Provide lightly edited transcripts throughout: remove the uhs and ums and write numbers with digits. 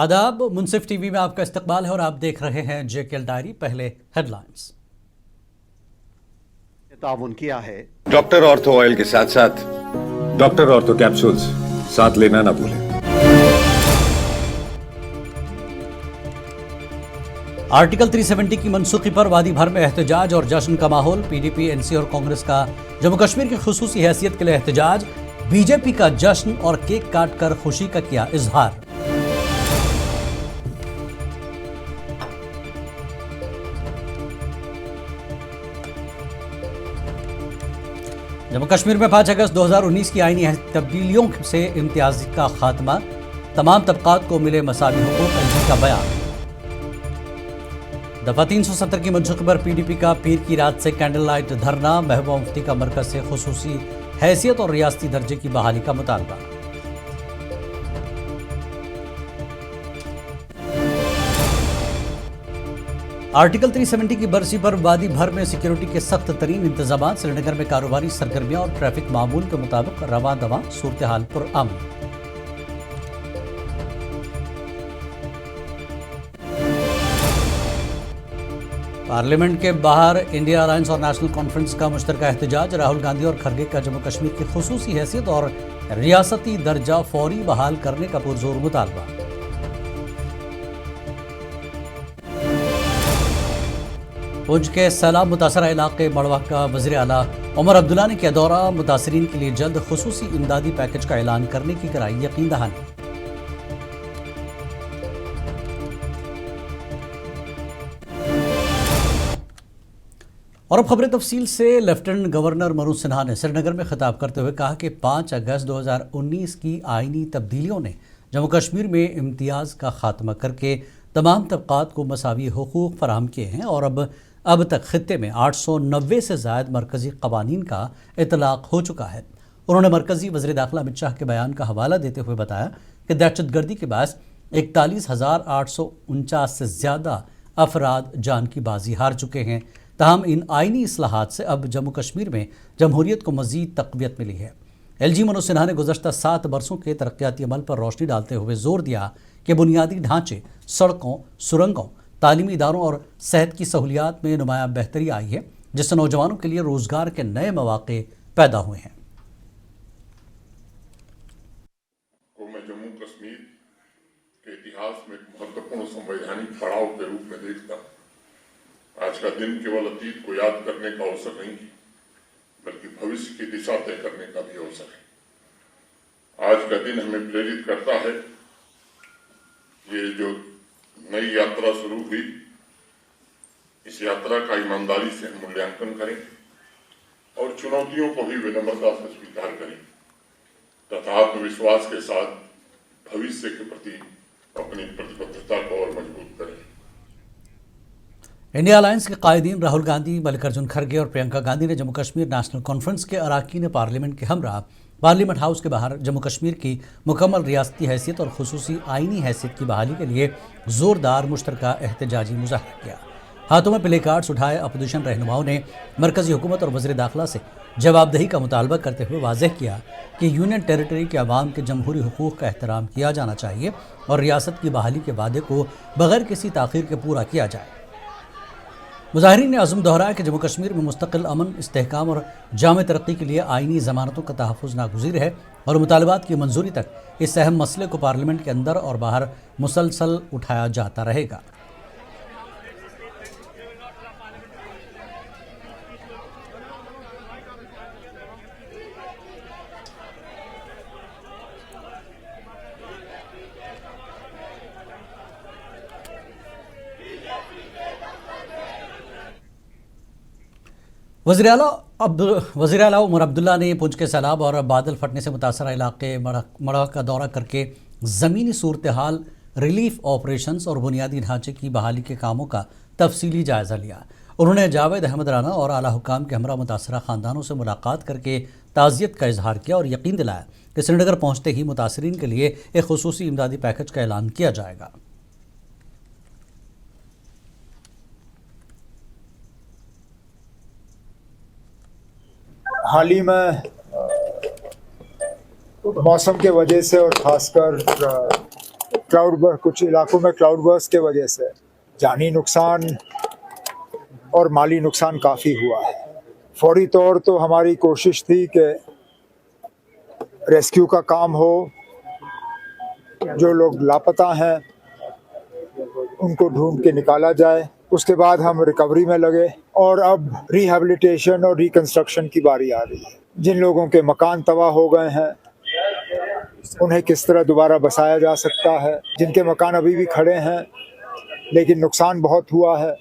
आदाब, मुंसिफ टीवी में आपका इस्तकबाल है और आप देख रहे हैं जेकेएल डायरी। पहले हेडलाइंस। ताउन किया है डॉक्टर ऑर्थो ऑयल के साथ साथ डॉक्टर ऑर्थो कैप्सूल्स साथ लेना ना भूलें। आर्टिकल 370 की मनसूखी पर वादी भर में एहतजाज और जश्न का माहौल। पीडीपी, एनसी और कांग्रेस का जम्मू कश्मीर की खुसूसी हैसियत के लिए एहतजाज। बीजेपी का जश्न और केक काट कर खुशी का किया इजहार। जम्मू कश्मीर में 5 अगस्त 2019 की आईनी तब्दीलियों से इम्तियाज का खात्मा। तमाम तबकात को मिले मसावी हुकूक, एलजी का बयान। दफा 370 की मनसूखी पर पीडीपी का पीर की रात से कैंडल लाइट धरना। महबूबा मुफ्ती का मरकज से खुसूसी हैसियत और रियासती दर्जे की बहाली का मुतालबा। आर्टिकल 370 की बरसी पर वादी भर में सिक्योरिटी के सख्त तरीन इंतजाम। श्रीनगर में कारोबारी सरगर्मियां और ट्रैफिक मामूल के मुताबिक रवां दवां, सूरत हाल पुरअमन। पार्लियामेंट के बाहर इंडिया अलायंस और नेशनल कॉन्फ्रेंस का मुश्तरका एहतजाज। राहुल गांधी और खरगे का जम्मू कश्मीर की खुसूसी हैसियत और रियासती दर्जा फौरी बहाल करने का पुरजोर मुतालबा। पुंछ के सैलाब मुतासरा इलाके मड़वा का वज़ीर आला उमर अब्दुल्ला ने किया दौरा। मुतासरीन के लिए जल्द खुसूसी इमदादी पैकेज का ऐलान करने की कराई यकीन दहानी। और अब खबरें तफसील से। लेफ्टिनेंट गवर्नर मनोज सिन्हा ने श्रीनगर में खिताब करते हुए कहा कि 5 अगस्त 2019 की आईनी तब्दीलियों ने जम्मू कश्मीर में इम्तियाज़ का खात्मा करके तमाम तबकात को मसावी हुकूक फराहम किए हैं और अब तक खित्ते में 890 से ज़ायद मरकज़ी कवानीन का इतलाक़ हो चुका है। उन्होंने मरकज़ी वज़ीर दाखिला अमित शाह के बयान का हवाला देते हुए बताया कि दहशतगर्दी के बायस 41,849 से ज़्यादा अफराद जान की बाजी हार चुके हैं। ताहम इन आइनी इस्लाहात से अब जम्मू कश्मीर में जमहूरियत को मज़ीद तक़वियत मिली है। एलजी मनोज सिन्हा ने गुज़श्ता 7 बरसों के तरक्याती अमल पर रोशनी डालते हुए ज़ोर दिया कि बुनियादी ढांचे, सड़कों, सुरंगों, तालीमी इदारों और सेहत की सहूलियात में नुमाया बेहतरी आई है, जिससे नौजवानों के लिए रोज़गार के नए मौक़े पैदा हुए हैं। मैं जम्मू कश्मीर के इतिहास में एक महत्वपूर्ण संवैधानिक पड़ाव के रूप में देखता हूँ। आज का दिन केवल अतीत को याद करने का अवसर नहीं है, बल्कि भविष्य की दिशा तय करने का भी अवसर है। आज का दिन हमें प्रेरित करता है, ये जो नई यात्रा शुरू हुई, इस यात्रा का ईमानदारी से हम मूल्यांकन करें और चुनौतियों को भी विनम्रता से स्वीकार करें तथा आत्मविश्वास के साथ भविष्य के प्रति अपनी प्रतिबद्धता को और मजबूत करें। इंडिया अलायंस के कायदीन राहुल गांधी, मल्लिकार्जुन खड़गे और प्रियंका गांधी ने जम्मू कश्मीर नेशनल कॉन्फ्रेंस के अरकान पार्लियामेंट के हमरा पार्लियामेंट हाउस के बाहर जम्मू कश्मीर की मुकम्मल रियासती हैसियत और खुसूसी आइनी हैसियत की बहाली के लिए ज़ोरदार मुश्तरका एहतजाजी मुजाहरा किया। हाथों में प्ले कार्ड्स उठाए अपोजिशन रहनुमाओं ने मरकज़ी हुकूमत और वज़ीर दाखिला से जवाबदेही का मुतालबा करते हुए वाज़ेह किया कि यूनियन टेरिटरी के अवाम के जमहूरी हुकूक़ का एहतराम किया जाना चाहिए और रियासत की बहाली के वादे को बग़ैर किसी ताख़ीर के पूरा किया जाए। मुजाहिरीन ने अज़्म दोहराया कि जम्मू कश्मीर में मुस्तकिल अमन, इस्तेहकाम और जामे तरक्की के लिए आइनी ज़मानतों का तहफ़्फ़ुज़ नागुज़ीर है और मुतालबात की मंजूरी तक इस अहम मसले को पार्लियामेंट के अंदर और बाहर मुसलसल उठाया जाता रहेगा। वज़ीर आला उमर अब्दुल्ला ने पुंछ के सैलाब और बादल फटने से मुतासरा इलाके मड़वा का दौरा करके ज़मीनी सूरत हाल, रिलीफ ऑपरेशंस और बुनियादी ढांचे की बहाली के कामों का तफसीली जायज़ा लिया। उन्होंने जावेद अहमद राना और आला हुकाम के हमरा मुतासरा ख़ानदानों से मुलाकात करके ताज़ियत का इजहार किया और यकीन दिलाया कि श्रीनगर पहुँचते ही मुतासरीन के लिए एक खुसूसी इमदादी पैकेज का ऐलान किया जाएगा। हाल ही में मौसम के वजह से और ख़ासकर कुछ इलाकों में क्लाउड बर्स्ट के वजह से जानी नुकसान और माली नुकसान काफ़ी हुआ है। फौरी तौर तो हमारी कोशिश थी कि रेस्क्यू का काम हो, जो लोग लापता हैं उनको ढूंढ के निकाला जाए। उसके बाद हम रिकवरी में लगे और अब रिहैबिलिटेशन और रिकंस्ट्रक्शन की बारी आ रही है। जिन लोगों के मकान तबाह हो गए हैं उन्हें किस तरह दोबारा बसाया जा सकता है, जिनके मकान अभी भी खड़े हैं लेकिन नुकसान बहुत हुआ है।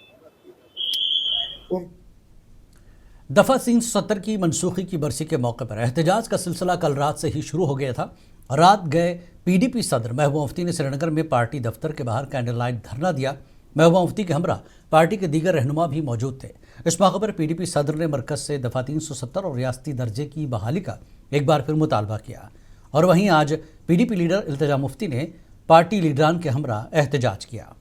दफा 370 की मनसूखी की बरसी के मौके पर एहतजाज का सिलसिला कल रात से ही शुरू हो गया था। रात गए पीडीपी सदर महबूबा मुफ्ती ने श्रीनगर में पार्टी दफ्तर के बाहर कैंडल लाइट धरना दिया। महबूबा मुफ्ती के हमरा पार्टी के दीगर रहनुमा भी मौजूद थे। इस मौके पर पीडीपी सदर ने मरकज से दफा 370 और रियासती दर्जे की बहाली का एक बार फिर मुतालबा किया। और वहीं आज पीडीपी लीडर इल्तिजा मुफ्ती ने पार्टी लीडरान के हमरा एहतजाज किया।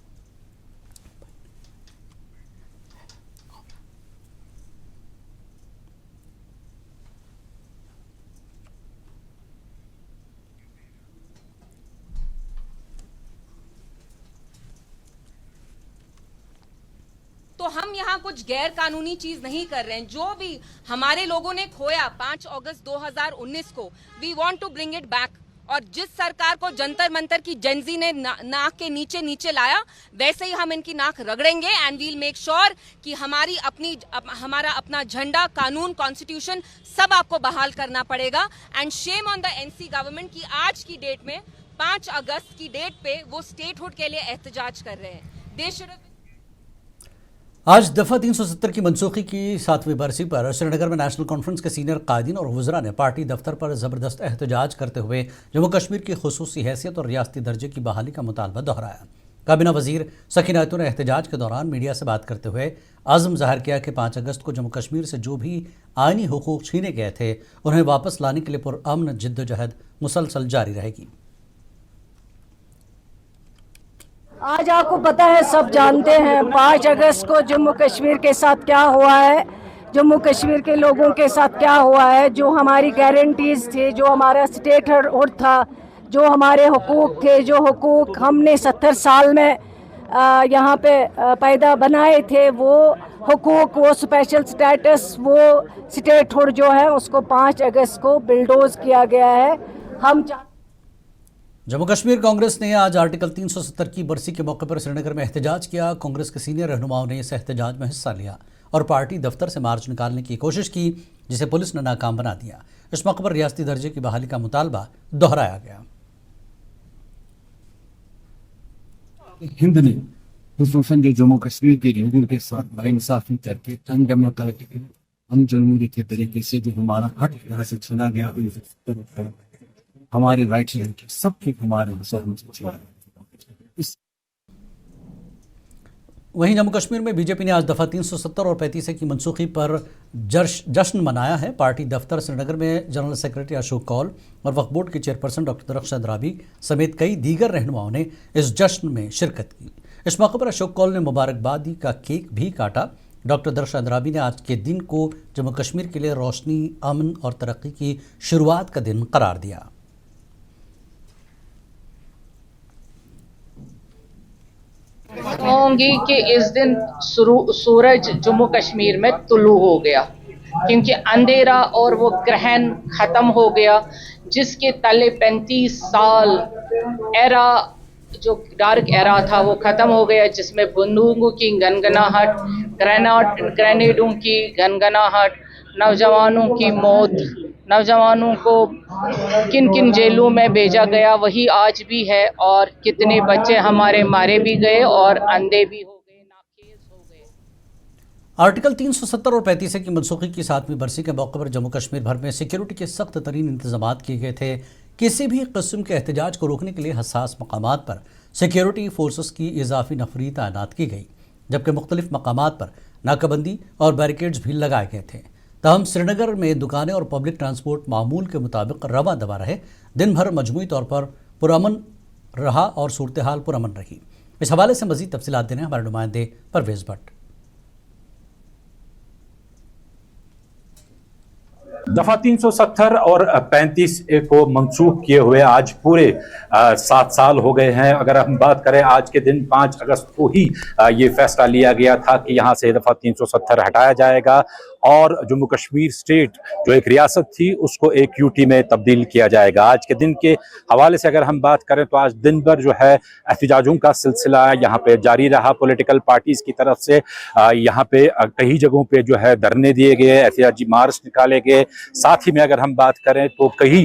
तो हम यहाँ कुछ गैर कानूनी चीज नहीं कर रहे हैं। जो भी हमारे लोगों ने खोया 5 अगस्त 2019 को, we want to bring it back. और जिस सरकार को जंतर मंतर की जेंजी ने नाक के नीचे लाया, वैसे ही हम इनकी नाक रगड़ेंगे एंड वील मेक श्योर कि हमारा अपना झंडा, कानून, कॉन्स्टिट्यूशन सब आपको बहाल करना पड़ेगा। And shame on the NC government की आज की डेट में 5 अगस्त की डेट पे वो स्टेटहुड के लिए एहतजाज कर रहे हैं। देश आज दफा 370 की मनसूखी की 7वीं बरसी पर श्रीनगर में नेशनल कॉन्फ्रेंस के सीनियर कायदीन और वज़रा ने पार्टी दफ्तर पर ज़बरदस्त एहतजाज करते हुए जम्मू कश्मीर की खुसूसी हैसियत और रियासती दर्जे की बहाली का मुतालबा दोहराया। काबीना वज़ीर सकीना खातून ने एहतजाज के दौरान मीडिया से बात करते हुए आज़म ज़ाहिर किया कि 5 अगस्त को जम्मू कश्मीर से जो भी आइनी हुकूक छीने गए थे उन्हें वापस लाने के लिए पुरअमन जिद्दोजहद मुसलसल जारी रहेगी। आज आपको पता है, सब जानते हैं 5 अगस्त को जम्मू कश्मीर के साथ क्या हुआ है, जम्मू कश्मीर के लोगों के साथ क्या हुआ है। जो हमारी गारंटीज थे, जो हमारा स्टेटहुड था, जो हमारे हुकूक थे, जो हुकूक हमने 70 साल में यहाँ पे पैदा बनाए थे, वो हुकूक, वो स्पेशल स्टेटस, वो स्टेटहुड जो है उसको 5 अगस्त को बिल्डोज किया गया है। हम जम्मू कश्मीर कांग्रेस ने आज आर्टिकल 370 की बरसी के मौके पर श्रीनगर में एहतजाज किया। कांग्रेस के सीनियर रहनुमाओं ने इस एहतजाज में हिस्सा लिया और पार्टी दफ्तर से मार्च निकालने की कोशिश की, जिसे पुलिस ने नाकाम बना दिया। इस मौके पर रियासती दर्जे की बहाली का मुतालबा दोहराया गया। हिंद ने खुसूसन जो जम्मू कश्मीर के लोगों के साथ नाइंसाफी करके हम जमहूरी के तरीके से जो हमारा हक यहाँ से छीना गया, हमारे राइट्स सबके हमारे वहीं जम्मू कश्मीर में बीजेपी ने आज दफा 370 और 35 की मनसूखी पर जश्न मनाया है। पार्टी दफ्तर श्रीनगर में जनरल सेक्रेटरी अशोक कौल और वक्फ बोर्ड के चेयरपर्सन डॉक्टर दरख्शां अंद्राबी समेत कई दीगर रहनुमाओं ने इस जश्न में शिरकत की। इस मौके पर अशोक कौल ने मुबारकबादी का केक भी काटा। डॉक्टर दरख्शां अंद्राबी ने आज के दिन को जम्मू कश्मीर के लिए रोशनी, अमन और तरक्की की शुरुआत का दिन करार दिया। कहूँगी कि इस दिन सूरज जम्मू कश्मीर में तुलू हो गया, क्योंकि अंधेरा और वो ग्रहण खत्म हो गया, जिसके तले 35 साल एरा, जो डार्क एरा था, वो खत्म हो गया, जिसमें बंदूकों की गनगनाहट, ग्रेनेडों की गनगनाहट, नौजवानों की मौत, नौजवानों को किन किन जेलों में भेजा गया वही आज भी है, और कितने बच्चे हमारे मारे भी गए और अंधे भी हो गए, नाखेज हो गए। आर्टिकल 370 और 35 की मनसूखी की 7वीं बरसी के मौके पर जम्मू कश्मीर भर में सिक्योरिटी के सख्त तरीन इंतजाम किए गए थे। किसी भी किस्म के एहतजाज को रोकने के लिए हसास मकामात पर सिक्योरिटी फोर्सेस की इजाफी नफरी तैनात की गई, जबकि मुख्तलिफ मकामात पर नाकाबंदी और बैरिकेड्स भी लगाए गए थे। तहम श्रीनगर में दुकानें और पब्लिक ट्रांसपोर्ट मामूल के मुताबिक रवा दवा रहे। दिन भर मजमूई तौर पर पुरअमन रहा और सूरत हाल पुरअमन रही। इस हवाले से मजीद तफसीलात देने हमारे नुमाइंदे परवेज़ भट्ट। दफा 370 और 35 को मंसूख किए हुए आज पूरे 7 साल हो गए हैं। अगर हम बात करें आज के दिन 5 अगस्त को ही ये फैसला लिया गया था कि यहाँ से दफा 370 हटाया जाएगा और जम्मू कश्मीर स्टेट जो एक रियासत थी उसको एक यूटी में तब्दील किया जाएगा। आज के दिन के हवाले से अगर हम बात करें तो आज दिन भर जो है एहतजाजों का सिलसिला यहाँ पे जारी रहा। पॉलिटिकल पार्टीज की तरफ से यहाँ पे कई जगहों पे जो है धरने दिए गए, एहतजाजी मार्च निकाले गए। साथ ही में अगर हम बात करें तो कई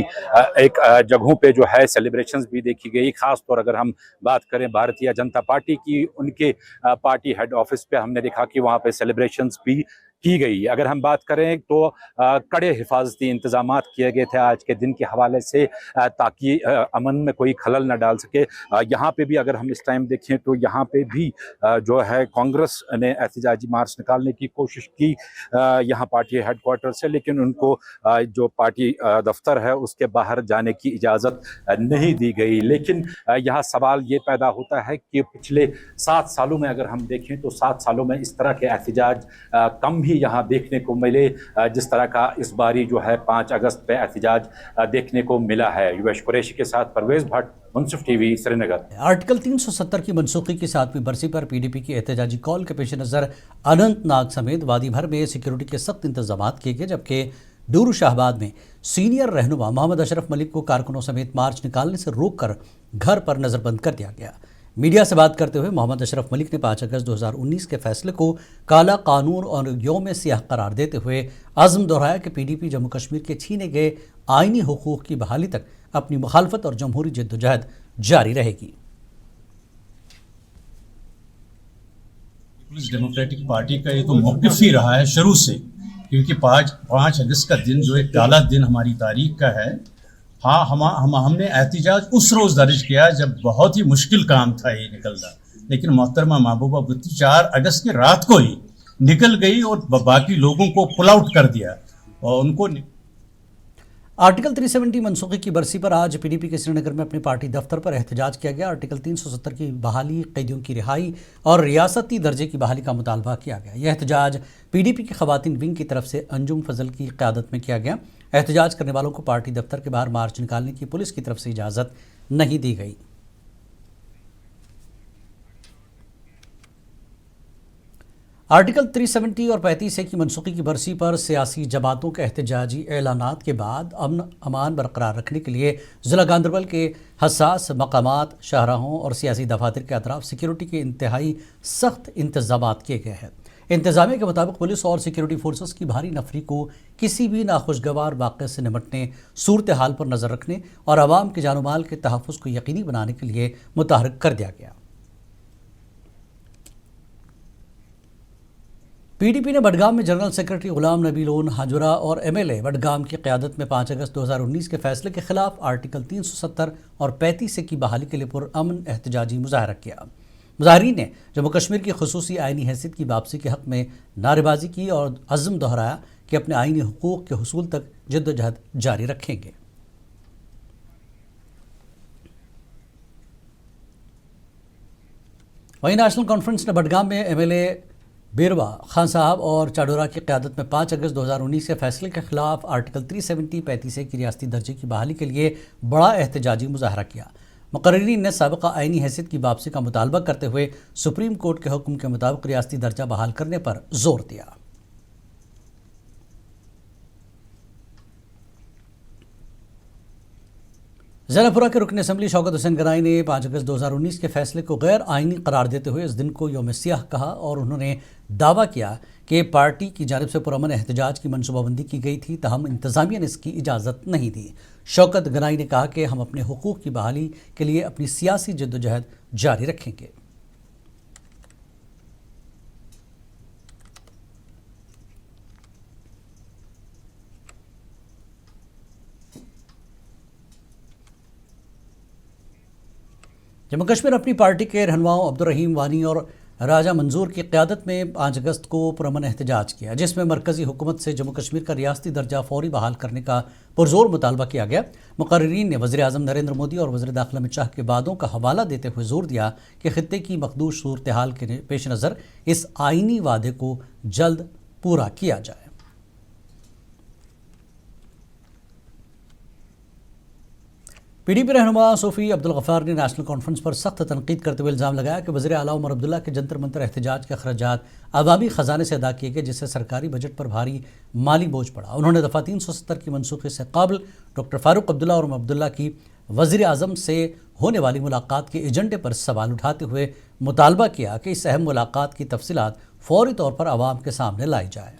एक जगहों पे जो है सेलिब्रेशंस भी देखी गई। खास तौर अगर हम बात करें भारतीय जनता पार्टी की, उनके पार्टी हेड ऑफिस पे हमने देखा कि वहाँ पे सेलिब्रेशंस भी की गई। अगर हम बात करें तो कड़े हिफाजती इंतजामात किए गए थे आज के दिन के हवाले से ताकि अमन में कोई खलल न डाल सके। यहाँ पे भी अगर हम इस टाइम देखें तो यहाँ पे भी जो है कांग्रेस ने एहतजाजी मार्च निकालने की कोशिश की यहाँ पार्टी हेडक्वार्टर से, लेकिन उनको जो पार्टी दफ्तर है उसके बाहर जाने की इजाज़त नहीं दी गई। लेकिन यहाँ सवाल ये पैदा होता है कि पिछले 7 सालों में अगर हम देखें तो 7 सालों में इस तरह के एहतजाज कम भी यहाँ देखने को मिले जिस तरह का इस बारी जो है 5 अगस्त पे एहतजाज देखने को मिला है। युवेश कुरैशी के साथ परवेज भट्ट, मुंसिफ टीवी, श्रीनगर। आर्टिकल 370 की मनसूखी की 7वीं बरसी पर पीडीपी की एहतजाजी कॉल के पेश नज़र अनंतनाग समेत वादी भर में सिक्योरिटी के सख्त इंतजाम किए गए, जबकि डूरू शाहबाद में सीनियर रहनुमा मोहम्मद अशरफ मलिक को कारकुनों समेत मार्च निकालने से रोककर घर पर नज़रबंद कर दिया गया। मीडिया से बात करते हुए मोहम्मद अशरफ मलिक ने 5 अगस्त 2019 के फैसले को काला कानून और यौम सियाह करार देते हुए आज़म दोहराया कि पीडीपी जम्मू कश्मीर के छीने गए आइनी हुकूक की बहाली तक अपनी मुखालफत और जमहूरी जद्दोजहद जारी रहेगी। पीपल्स डेमोक्रेटिक पार्टी का ये तो मौक़िफ़ ही रहा है शुरू से, क्योंकि 5 अगस्त का दिन जो एक काला दिन हमारी तारीख का है। हाँ, हमने एहतजाज उस रोज़ दर्ज किया जब बहुत ही मुश्किल काम था ये निकलना, लेकिन मोहतरमा महबूबा मुफ्ती 4 अगस्त की रात को ही निकल गई और बाकी लोगों को पुल आउट कर दिया और उनको। आर्टिकल 370 मनसूखी की बरसी पर आज पीडीपी के श्रीनगर में अपनी पार्टी दफ्तर पर एहतजाज किया गया। आर्टिकल 370 की बहाली, कैदियों की रिहाई और रियासती दर्जे की बहाली का मुतालबा किया गया। यह एहतजाज पीडीपी के खवातीन विंग की तरफ से अंजुम फजल की क़यादत में किया गया। एहतजाज करने वालों को पार्टी दफ्तर के बाहर मार्च निकालने की पुलिस की तरफ से इजाज़त नहीं दी गई। आर्टिकल 370 और 35 की मनसूखी की बरसी पर सियासी जमातों के एहतजाजी ऐलानात के बाद अमन अमान बरकरार रखने के लिए ज़िला गांदरबल के हसास मकामात, शाहराहों और सियासी दफातर के अतराफ सिक्योरिटी के इंतहाई सख्त इंतजामात किए गए हैं। इंतजामिया के मुताबिक पुलिस और सिक्योरिटी फोर्सेस की भारी नफरी को किसी भी नाखुशगवार वाक़े से निपटने, सूरत हाल पर नज़र रखने और आवाम के जान माल के तहफ़्फ़ुज़ को यकीनी बनाने के लिए मुतहर्रिक कर दिया गया। पीडीपी ने बडगाम में general secretary Ghulam Nabi loan हाजुरा और एमएलए बडगाम की क़यादत में 5 अगस्त 2019 के फैसले के खिलाफ आर्टिकल 370 और 35 की बहाली के लिए पुरअमन एहतजाजी मुजाहरा किया। मुजाहरीन ने जम्मू कश्मीर की खुसूसी आइनी हैसियत की वापसी के हक़ में नारेबाजी की और अज़्म दोहराया कि अपने आइनी हुकूक के हुसूल तक जद्दोजहद जारी रखेंगे। वहीं नेशनल कॉन्फ्रेंस ने बडगाम में एमएलए बेरवा खान साहब और चाडोरा की क़यादत में 5 अगस्त 2019 के फैसले के खिलाफ आर्टिकल 370 35 की रियासती दर्जे की बहाली के लिए बड़ा एहतजाजी मुजाहरा किया। मुकर्रिरीन ने साबिक़ा आइनी हैसियत की वापसी का मुतालबा करते हुए सुप्रीम कोर्ट के हुक्म के मुताबिक रियासती दर्जा बहाल करने पर जोर दिया। ज़ैनपुरा के रुकन असम्बली शौकत हुसैन गनाई ने 5 अगस्त 2019 के फैसले को गैर आइनी करार देते हुए इस दिन को यौम सियाह कहा और उन्होंने दावा किया कि पार्टी की जानिब से पुरअमन एहतजाज की मनसूबाबंदी की गई थी, तहम इंतज़ामिया ने इसकी इजाज़त नहीं दी। शौकत गनाई ने कहा कि हम अपने हुकूक की बहाली के लिए अपनी सियासी जद्दोजहद जारी रखेंगे। जम्मू कश्मीर अपनी पार्टी के रहनुमाओं अब्दुल रहीम वानी और राजा मंजूर की क़यादत में 5 अगस्त को पुरअमन एहतजाज किया, जिसमें मरकज़ी हुकूमत से जम्मू कश्मीर का रियासती दर्जा फौरी बहाल करने का पुरजोर मुतालबा किया गया। मुकर्रिरीन ने वज़ीर आज़म नरेंद्र मोदी और वज़ीर दाखिला अमित शाह के वादों का हवाला देते हुए जोर दिया कि खित्ते की मखदूश सूरत हाल के पेश नज़र इस आइनी वादे को जल्द पूरा किया जाए। PDP रहनुमा सूफी अब्दुल गफ्फार ने नेशनल कॉन्फ्रेंस पर सख्त तनकीद करते हुए इल्ज़ाम लगाया कि वज़ीर आला उमर अब्दुल्ला के जंतर मंतर एहतजाज के अखराजात अवामी ख़जाने से अदा किए गए, जिससे सरकारी बजट पर भारी माली बोझ पड़ा। उन्होंने दफ़ा 370 की मनसूखी से कबल डॉक्टर फारूक अब्दुल्ला और उमर अब्दुल्ला की वज़ीर आज़म से होने वाली मुलाकात के एजेंडे पर सवाल उठाते हुए मुतालबा किया कि इस अहम मुलाकात की तफसीलात फौरी तौर पर आवाम के सामने लाई जाए।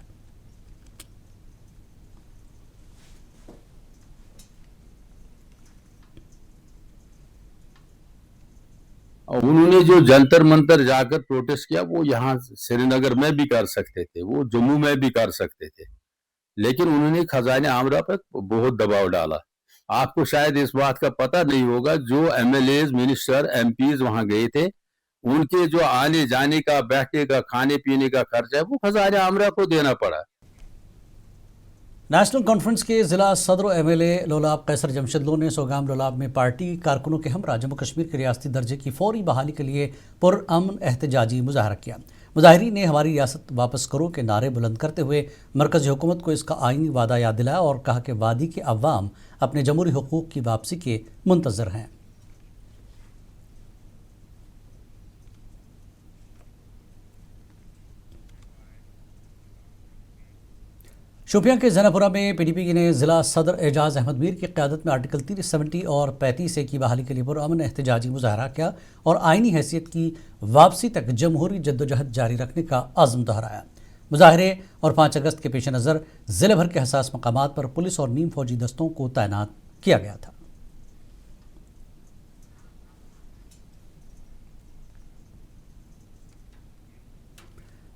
उन्होंने जो जंतर मंतर जाकर प्रोटेस्ट किया वो यहाँ श्रीनगर में भी कर सकते थे, वो जम्मू में भी कर सकते थे, लेकिन उन्होंने खजाने आमरा पर बहुत दबाव डाला। आपको शायद इस बात का पता नहीं होगा, जो MLAs, मिनिस्टर, MPs वहां गए थे, उनके जो आने जाने का, बैठने का, खाने पीने का खर्चा है वो खजाने आमरा को देना पड़ा। नेशनल कॉन्फ्रेंस के ज़िला सदर MLA लोलाब कैसर जमशेद लो ने सोगाम लोलाब में पार्टी कारकुनों के हमरा जम्मू कश्मीर के रियासती दर्जे की फौरी बहाली के लिए पुरअमन एहतजाजी मुजाहरा किया। मुजाहिरीन ने हमारी रियासत वापस करो के नारे बुलंद करते हुए मरकज़ी हुकूमत को इसका आइनी वादा याद दिलाया और कहा कि वादी के अवाम अपने जमहूरी हुकूक की वापसी के मुंतज़र हैं। शोपियां के जनापुरा में PDP ने ज़िला सदर एजाज अहमद मीर की क़यादत में आर्टिकल 370 और 35A की बहाली के लिए पुरअमन एहतजाजी मुजाहरा किया और आइनी हैसियत की वापसी तक जमहूरी जद्दोजहद जारी रखने का अज़्म दोहराया। मुजाहरे और 5 अगस्त के पेश नज़र ज़िले भर के हसास मकामात पर पुलिस और नीम फौजी दस्तों को तैनात किया गया था।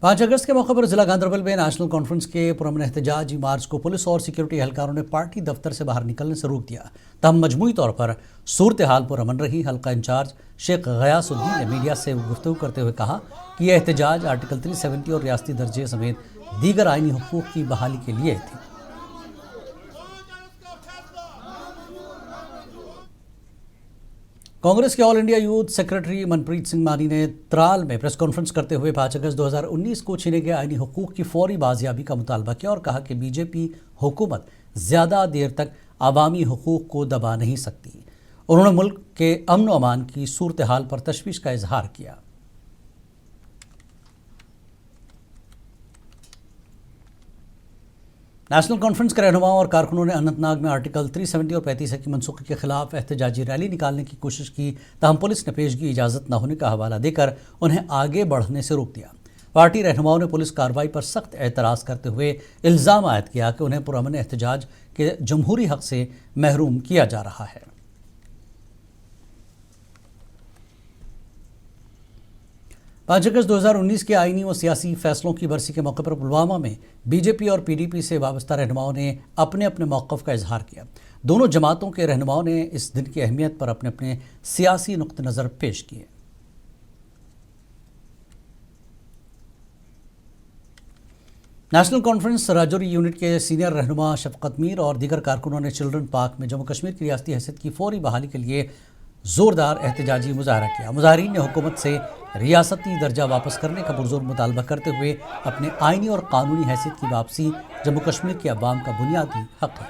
पाँच अगस्त के मौके पर ज़िला गांधरबल में नेशनल कॉन्फ्रेंस के पुरअमन एहतजाजी मार्च को पुलिस और सिक्योरिटी एहलकारों ने पार्टी दफ्तर से बाहर निकलने से रोक दिया। तब मजमूई तौर पर सूरत हाल पुरअमन रही। हल्का इंचार्ज शेख गयासुद्दीन ने मीडिया से गुफ्तगू करते हुए कहा कि यह एहतजाज आर्टिकल 370 और रियासती दर्जे समेत दीगर आइनी हुकूक की बहाली के लिए थी। कांग्रेस के all India youth secretary Manpreet Singh मानी ने त्राल में प्रेस कॉन्फ्रेंस करते हुए 5 अगस्त 2019 को छीने गए आइनी हुकूक की फौरी बाजियाबी का मुतालबा किया और कहा कि बीजेपी हुकूमत ज़्यादा देर तक आवामी हुकूक को दबा नहीं सकती। उन्होंने मुल्क के अमन व अमान की सूरत हाल पर तशवीश का इजहार किया। नेशनल कॉन्फ्रेंस के रहनुमाओं और कारकुनों ने अनंतनाग में आर्टिकल 370 और 35A की मनसूखी के खिलाफ एहतजाजी रैली निकालने की कोशिश की, ताहम पुलिस ने पेशगी इजाज़त न होने का हवाला देकर उन्हें आगे बढ़ने से रोक दिया। पार्टी रहनुमाओं ने पुलिस कार्रवाई पर सख्त एतराज़ करते हुए इल्ज़ाम आयद किया कि उन्हें पुरअमन एहतजाज के जमहूरी हक से महरूम किया जा रहा है। 5 अगस्त 2019 के आइनी व सियासी फैसलों की बरसी के मौके पर पुलवामा में बीजेपी और PDP से वाबस्ता रहनुमाओं ने अपने अपने मौक़िफ़ का इजहार किया। दोनों जमातों के रहनुमाओं ने इस दिन की अहमियत पर अपने अपने सियासी नुक्ते नज़र पेश किए। नेशनल कॉन्फ्रेंस राजौरी यूनिट के सीनियर रहनुमा शफकत मीर और दीगर कारकुनों ने चिल्ड्रन पार्क में जम्मू कश्मीर की रियासती हैसियत की फौरी बहाली के लिए ज़ोरदार एहतजाजी मुजाहरा किया। मुजाहरीन ने हुकूमत से रियासती दर्जा वापस करने का पुरजोर मुतालबा करते हुए अपने आइनी और कानूनी हैसियत की वापसी जम्मू कश्मीर के अवाम का बुनियादी हक है।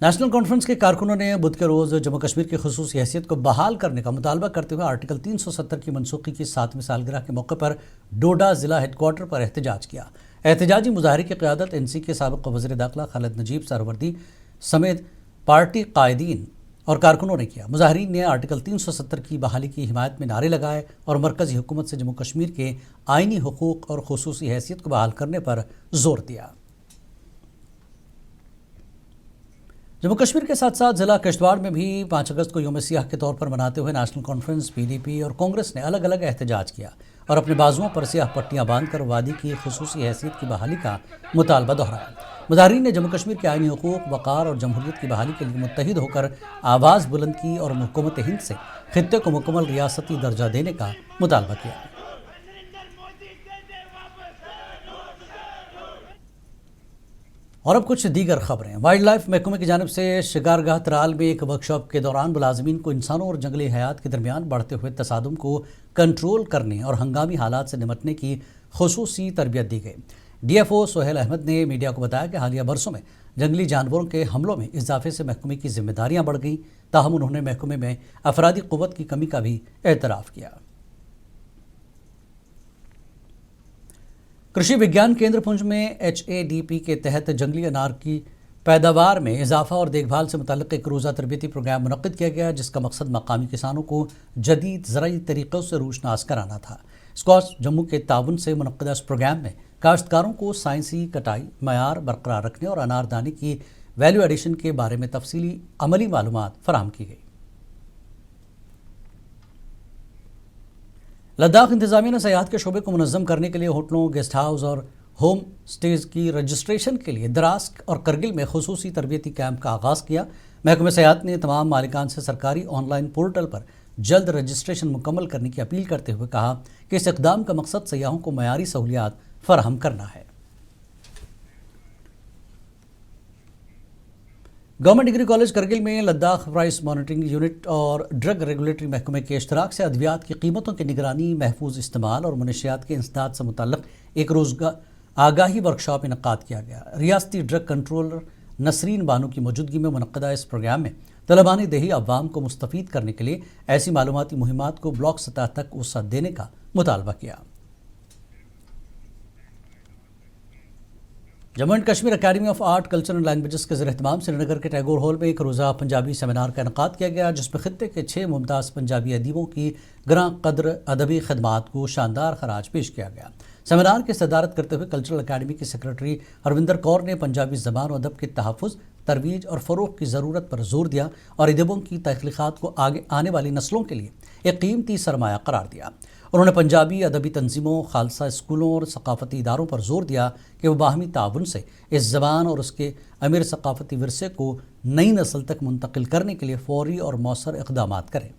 नेशनल कॉन्फ्रेंस के कारकुनों ने बुध के रोज़ जम्मू कश्मीर की खुसूसी हैसियत को बहाल करने का मुतालबा करते हुए आर्टिकल 370 की मनसूखी की 7वीं सालगिरह के मौके पर डोडा ज़िला हेडक्वार्टर पर एहतजाज किया। एहतजाजी मुजाहरे की क़यादत NC के साबिक़ वज़ीर दाखिला खालिद नजीब सरवर्दी समेत पार्टी कायदीन और कारकुनों ने किया। मुजाहरीन ने आर्टिकल 370 की बहाली की हिमायत में नारे लगाए और मरकज़ी हुकूमत से जम्मू कश्मीर के आइनी हुकूक और खुसूसी हैसियत को बहाल करने पर जोर दिया। जम्मू कश्मीर के साथ साथ ज़िला किश्तवाड़ में भी 5 अगस्त को यौम सियाह के तौर पर मनाते हुए नेशनल कॉन्फ्रेंस, PDP और कांग्रेस ने अलग अलग एहतजाज किया और अपने बाजुओं पर सियाह पट्टियां बांधकर वादी की खुसूसी हैसियत की बहाली का मुतालबा दोहराया। मुजाहरीन ने जम्मू कश्मीर के आइनी हुकूक, वक़ार और जमहूरियत की बहाली के लिए मुत्तहिद होकर आवाज़ बुलंद की और हुकूमत हिंद से खित्ते को मुकम्मल रियासती दर्जा देने का मुतालबा किया। और अब कुछ दीगर खबरें। वाइल्ड लाइफ महकमे की जानिब से शिकारगाह त्राल में एक वर्कशॉप के दौरान मुलाजमीन को इंसानों और जंगली हयात के दरमियान बढ़ते हुए तसादुम को कंट्रोल करने और हंगामी हालात से निपटने की खुसूसी तरबियत दी गई। DFO सोहेल अहमद ने मीडिया को बताया कि हालिया बरसों में जंगली जानवरों के हमलों में इजाफे से महकमे की जिम्मेदारियां बढ़ गईं, ताहम उन्होंने महकमे में अफरादी क़ुव्वत की कमी का भी एतराफ़ किया। कृषि विज्ञान केंद्र पुंछ में HADP के तहत जंगली अनार की पैदावार में इजाफा और देखभाल से मुताल्लिक़ एक रोज़ा तरबियती प्रोग्राम मुनक़्क़िद किया गया, जिसका मकसद मकामी किसानों को जदीद ज़राई तरीक़ों से रोशनास कराना था। स्कॉच जम्मू के ताउन से मुनक़्क़िदा इस प्रोग्राम में काश्तकारों को साइंसी कटाई मयार बरकरार रखने और अनारदाने की वैल्यू एडिशन के बारे में तफसीली अमली मालूमात फराहम की गई। लद्दाख इंतज़ामिया ने सयाहत के शोबे को मुनज़्ज़म करने के लिए होटलों, गेस्ट हाउस और होम स्टेज की रजिस्ट्रेशन के लिए द्रास और करगिल में खुसूसी तरबियती कैंप का आगाज़ किया। महकमे सयाहत ने तमाम मालिकान से सरकारी ऑनलाइन पोर्टल पर जल्द रजिस्ट्रेशन मुकम्मल करने की अपील करते हुए कहा कि इस इक़दाम का मकसद सयाहों को मयारी सहूलियात फराहम करना है। गवर्नमेंट डिग्री कॉलेज करगिल में लद्दाख प्राइस मॉनिटरिंग यूनिट और ड्रग रेगुलेटरी महकमे के इश्तराक से अद्वियात की कीमतों की निगरानी, महफूज इस्तेमाल और मुनशियात के इंसदाद से मुतल्लिक़ एक रोज़ आगाही वर्कशॉप इनक़ाद किया गया। रियासती ड्रग कंट्रोलर नसरीन बानो की मौजूदगी में मुनक़्क़िदा इस प्रोग्राम में तलबानी दही अवाम को मुस्तफ़ीद करने के लिए ऐसी मालूमाती मुहिमात को ब्लॉक सतह तक वसअत देने का मुतालबा किया। Jammu and Kashmir academy of art, culture and languages के ज़ेर-ए-एहतमाम श्रीनगर के टैगोर हॉल में एक रोज़ा पंजाबी सेमिनार का इनक़ाद किया गया, जिसमें खित्ते के 6 मुमताज़ पंजाबी अदीबों की ग्रां कद्र अदबी खदमात को शानदार खराज पेश किया गया। सेमिनार की सदारत करते हुए कल्चरल अकेडमी की सेक्रेटरी हरविंदर कौर ने पंजाबी ज़बान और अदब के तहफ़्फ़ुज़, तरवीज और फ़रोग़ की ज़रूरत पर जोर दिया और अदबों की तख्लीक़ात को आगे आने वाली नस्लों के लिए एक कीमती सरमाया करार दिया। उन्होंने पंजाबी अदबी तंजीमों, खालसा स्कूलों और सकाफ़ती इदारों पर जोर दिया कि वह बाहमी ताउन से इस ज़बान और उसके अमीर सकाफ़ती विरसे को नई नस्ल तक मुंतकिल करने के लिए फ़ौरी और मौसर इक़दामात करें।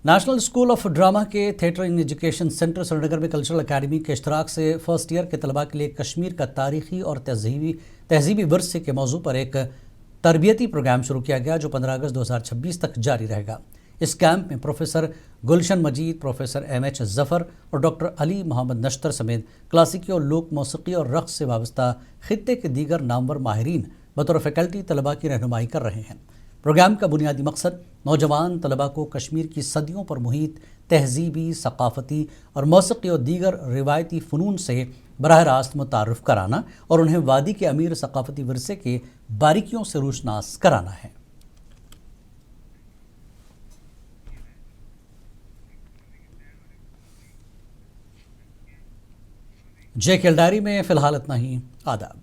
नेशनल स्कूल ऑफ ड्रामा के theatre in education centre Srinagar में कल्चरल अकेडमी के इश्तराक से फर्स्ट ईयर के तलबा के लिए कश्मीर का तारीख़ी और तहज़ीबी विरसे के मौजू पर एक तरबियती प्रोग्राम शुरू किया गया, जो 15 अगस्त 2026 तक जारी रहेगा। इस कैंप में प्रोफेसर गुलशन मजीद, प्रोफेसर MH ज़फ़र और डॉक्टर अली मोहम्मद नश्तर समेत क्लासिकी और लोक मौसीकी और रक़्स से वाबस्ता खित्ते के दीगर नामवर माहिरीन बतौर फ़ैकल्टी तलबा की रहनुमाई कर रहे हैं। प्रोग्राम का बुनियादी मकसद नौजवान तलबा को कश्मीर की सदियों पर मुहित तहज़ीबी, सकाफ़ती और मौसीकी और दीगर रिवायती फ़नून से बराह रास्त मुतारुफ़ कराना और उन्हें वादी के अमीर सकाफ़ती विरसे के बारीकियों से रोशनास कराना है। JKL डायरी में फ़िलहाल इतना ही। आदाब।